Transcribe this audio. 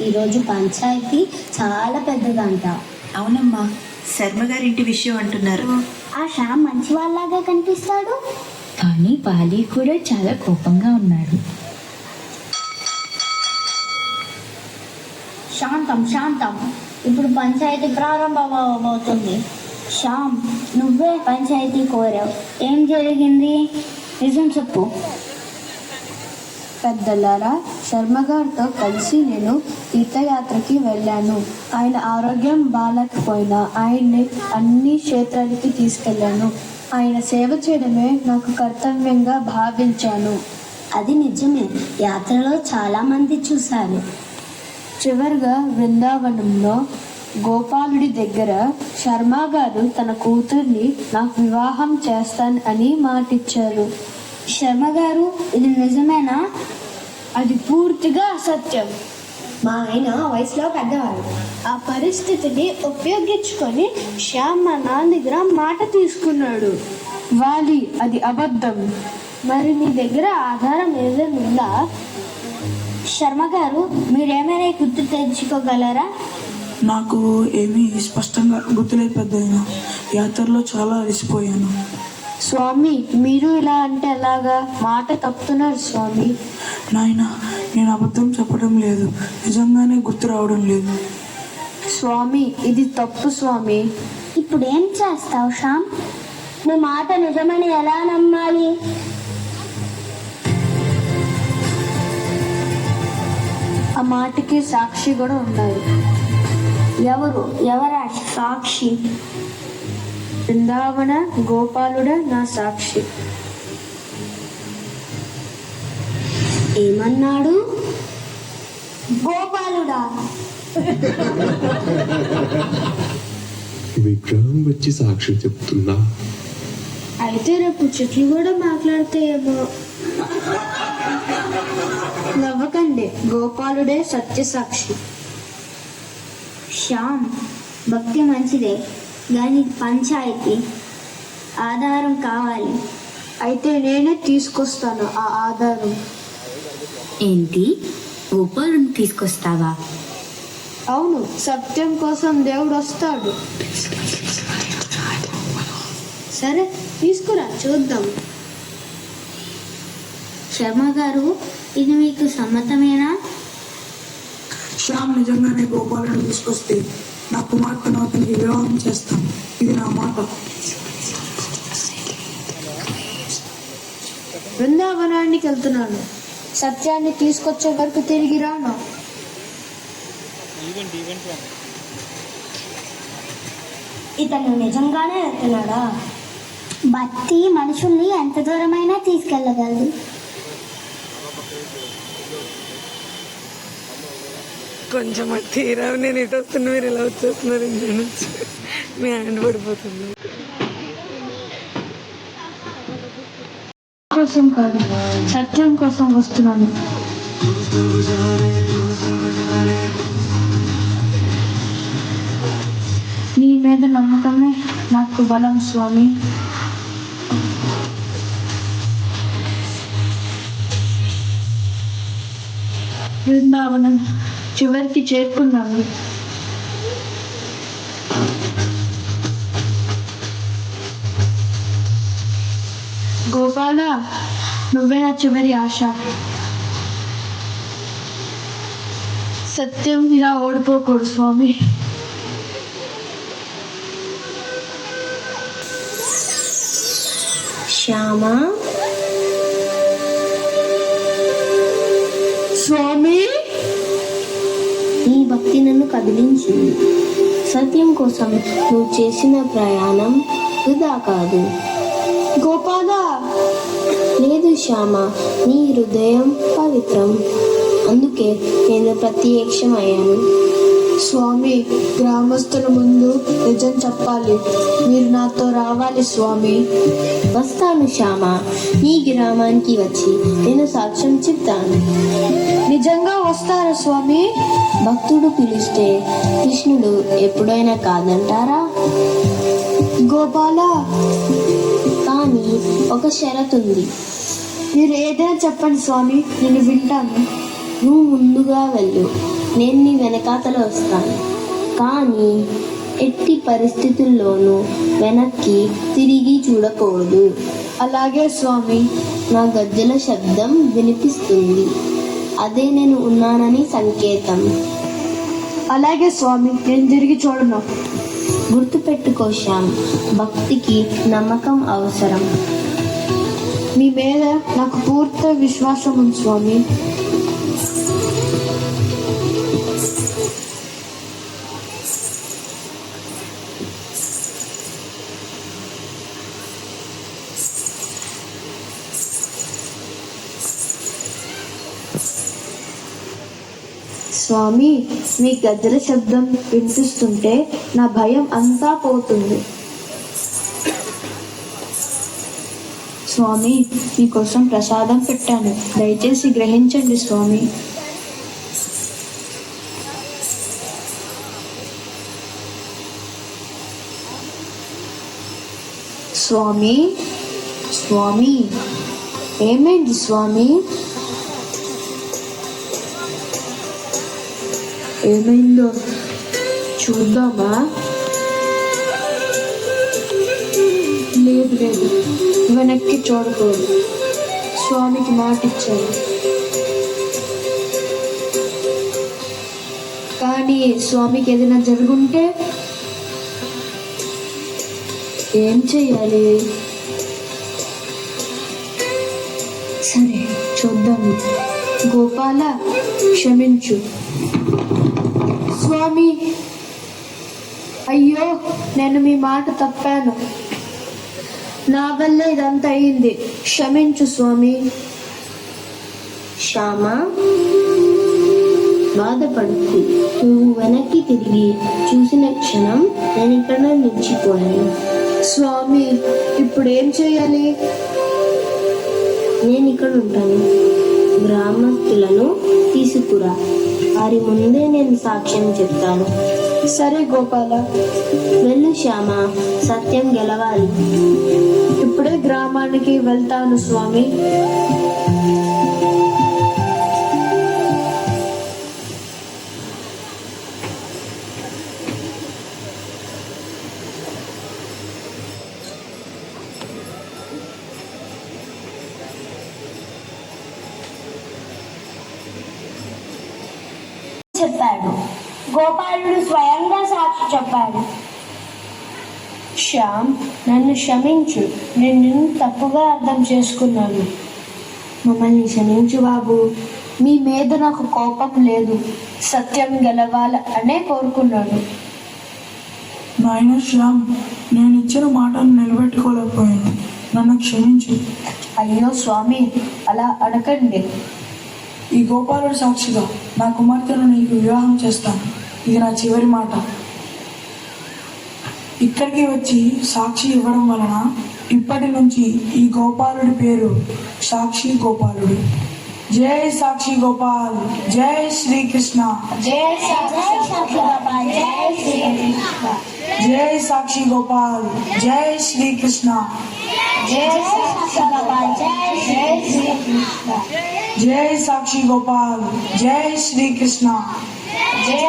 ఈరోజు పంచాయతీ చాలా పెద్దదంట. అవునమ్మా, శర్మ గారింటి విషయం అంటున్నారు. ఆ శ్యామ్ మంచి వాళ్ళలాగా కనిపిస్తాడు, కానీ పాలి కూడా చాలా కోపంగా ఉన్నాడు. శాంతం శాంతం, ఇప్పుడు పంచాయతీ ప్రారంభమవుతుంది. శ్యామ్, నువ్వే పంచాయతీ కోరావు, ఏం జరిగింది? నిజం చెప్పు. పెద్దలారా, శర్మగారితో కలిసి నేను తీర్థయాత్రకి వెళ్ళాను. ఆయన ఆరోగ్యం బాగాలేకపోయినా ఆయన్ని అన్ని క్షేత్రాలకి తీసుకెళ్ళాను. ఆయన సేవ చేయడమే నాకు కర్తవ్యంగా భావించాను. అది నిజమే, యాత్రలో చాలా మంది చూశారు. చివరిగా బృందావనంలో గోపాలుడి దగ్గర శర్మ గారు తన కూతుర్ని నాకు వివాహం చేస్తాను అని మాటిచ్చారు. శర్మ గారు, ఇది నిజమేనా? అది పూర్తిగా అసత్యం. మా ఆయన వయసులో పెద్దవాడు. ఆ పరిస్థితిని ఉపయోగించుకొని శ్యామ్ మా నాన్న దగ్గర మాట తీసుకున్నాడు. వాలి, అది అబద్ధం. మరి మీ దగ్గర ఆధారం ఏదైనా ఉందా? శర్మ గారు, మీరేమైనా గుర్తు తెచ్చుకోగలరా? నాకు ఏమీ స్పష్టంగా గుర్తులేదు పెద్దయినా. యాత్రలో చాలా అలసిపోయాను. స్వామి, మీరు ఇలా అంటే ఎలాగా? మాట తప్పుతున్నారు స్వామి. నాయన, నేను అబద్ధం చెప్పడం లేదు, నిజంగానే గుర్తు రావడం లేదు. స్వామి, ఇది తప్పు స్వామి. ఇప్పుడు ఏం చేస్తావు శ్యామ్? నీ మాట నిజమని ఎలా నమ్మాలి? ఆ మాటకి సాక్షి కూడా ఉండాలి. ఎవరా సాక్షి? బృందావన గోపాలుడ నా సాక్షి. ఏమన్నాడు? గోపాలుడా? విగ్రహం వచ్చి సాక్షి చెప్తున్నా. అయితే రేపు చెట్లు కూడా మాట్లాడతాయేమో. నవ్వకండి, గోపాలుడే సత్య సాక్షి. శ్యామ్, భక్తి మంచిదే, కానీ పంచాయతీ ఆధారం కావాలి. అయితే నేనే తీసుకొస్తాను ఆ ఆధారం. ఏంటి, గోపాలుని తీసుకొస్తావా? అవును, సత్యం కోసం దేవుడు వస్తాడు. సరే, తీసుకురా చూద్దాం. శర్మ గారు, ఇది మీకు సమ్మతమేనా? శ్యామ్ నిజంగానే గోపాలను తీసుకొస్తే నా కుమార్తెను అతనికి వివాహం చేస్తాను. ఇది నా మాట. బృందావనానికి వెళ్తున్నాను. సత్యాన్ని తీసుకొచ్చే వరకు తిరిగి రాను. ఇతను నిజంగానే వెళ్తున్నాడా? భక్తి మనుషుల్ని ఎంత దూరమైనా తీసుకెళ్ళగలదు. కొంచెం తీరా, నేను ఇటు వస్తున్నా, మీరు ఇలా వచ్చేస్తున్నారు. ఇంటి నుంచి మీ హ్యాండ్ పడిపోతుంది. కోసం కాదు, సత్యం కోసం వస్తున్నాను. నీ మీద నమ్మకమే నాకు బలం స్వామి. బృందావనం చివరికి చేరుకున్నాను. గోపాల, నువ్వే నా చివరి ఆశ. సత్యం ఇలా ఓడిపోకూడదు స్వామి. శ్యామా, స్వామి, నీ భక్తి నన్ను కదిలించింది. సత్యం కోసం నువ్వు చేసిన ప్రయాణం వృధా కాదు. గోపాల, లేదు శ్యామ, నీ హృదయం పవిత్రం, అందుకే నేను ప్రత్యక్షమయ్యాను. స్వామి, గ్రామస్తుల ముందు నిజం చెప్పాలి. మీరు నాతో రావాలి స్వామి. వస్తాను శ్యామ, నీ గ్రామానికి వచ్చి నేను సాక్ష్యం చెప్తాను. నిజంగా వస్తారా స్వామి? భక్తుడు పిలిస్తే కృష్ణుడు ఎప్పుడైనా కాదంటారా? గోపాల, కానీ ఒక షరతు ఉంది. మీరు ఏదైనా చెప్పండి స్వామి, నేను వింటాను. నువ్వు ముందుగా వెళ్ళు, నేను నీ వెనకాతల వస్తాను, కానీ ఎట్టి పరిస్థితుల్లోనూ వెనక్కి తిరిగి చూడకూడదు. అలాగే స్వామి. నా గజ్జల శబ్దం వినిపిస్తుంది, అదే నేను ఉన్నానని సంకేతం. అలాగే స్వామి, నేను తిరిగి చూడను. గుర్తుపెట్టుకో శ్యామ్, భక్తికి నమ్మకం అవసరం. మీ మీద నాకు పూర్తి విశ్వాసం ఉంది స్వామి. స్వామి, మీ గజ్జల శబ్దం వినిపిస్తుంటే నా భయం అంతా పోతుంది. స్వామి, మీకోసం ప్రసాదం పెట్టాను, దయచేసి గ్రహించండి స్వామి. స్వామి, స్వామి, ఏమైంది స్వామి? ఏమైందో చూద్దామా? లేదు లేదు, వెనక్కి చూడకూడదు. స్వామికి మాట ఇచ్చాను, కానీ స్వామికి ఏదైనా జరుగుంటే ఏం చెయ్యాలి? సరే చూద్దాము. గోపాల, క్షమించు. స్వామి, అయ్యో, నేను మీ మాట తప్పాను. నా వల్ల ఇదంతా అయింది, క్షమించు స్వామి. శ్యామ, బాధపడుతూ నువ్వు వెనక్కి తిరిగి చూసిన క్షణం నేను ఇక్కడ నిలిచిపోయాను. స్వామి, ఇప్పుడు ఏం చేయాలి? నేను ఇక్కడ ఉంటాను, గ్రామస్తులను తీసుకురా, వారి ముందే నేను సాక్ష్యం చెప్తాను. సరే గోపాల. వెళ్ళు శ్యామ, సత్యం గెలవాలి. ఇప్పుడే గ్రామానికి వెళ్తాను స్వామి. చెప్పాడు. గోపాలుడు స్వయంగా సాక్షి చెప్పాడు. శ్యామ్, నన్ను క్షమించు, నేను నిన్ను తప్పుగా అర్థం చేసుకున్నాను. మమ్మల్ని క్షమించు బాబు. మీ మీద నాకు కోపం లేదు, సత్యం గెలవాలి అనే కోరుకున్నాను. నాయన శ్యామ్, నేను ఇచ్చిన మాటను నిలబెట్టుకోలేకపోయాను, నన్ను క్షమించు. అయ్యో స్వామి, అలా అనకండి. ఈ గోపాలుడు సాక్షిగా నా కుమార్తెను నీకు వివాహం చేస్తాను, ఇది నా చివరి మాట. ఇక్కడికి వచ్చి సాక్షి ఇవ్వడం వలన ఇప్పటి నుంచి ఈ గోపాలుడి పేరు సాక్షి గోపాలుడు. జై సాక్షి గోపాల్, జై శ్రీకృష్ణ. జై సాక్షి గోపాల్, జై శ్రీకృష్ణ. జై సాక్షి గోపాల్, జై శ్రీకృష్ణ. జై సాక్షి గోపాల్, జై శ్రీకృష్ణ. జై సాక్షి గోపాల్, జై శ్రీకృష్ణ. జై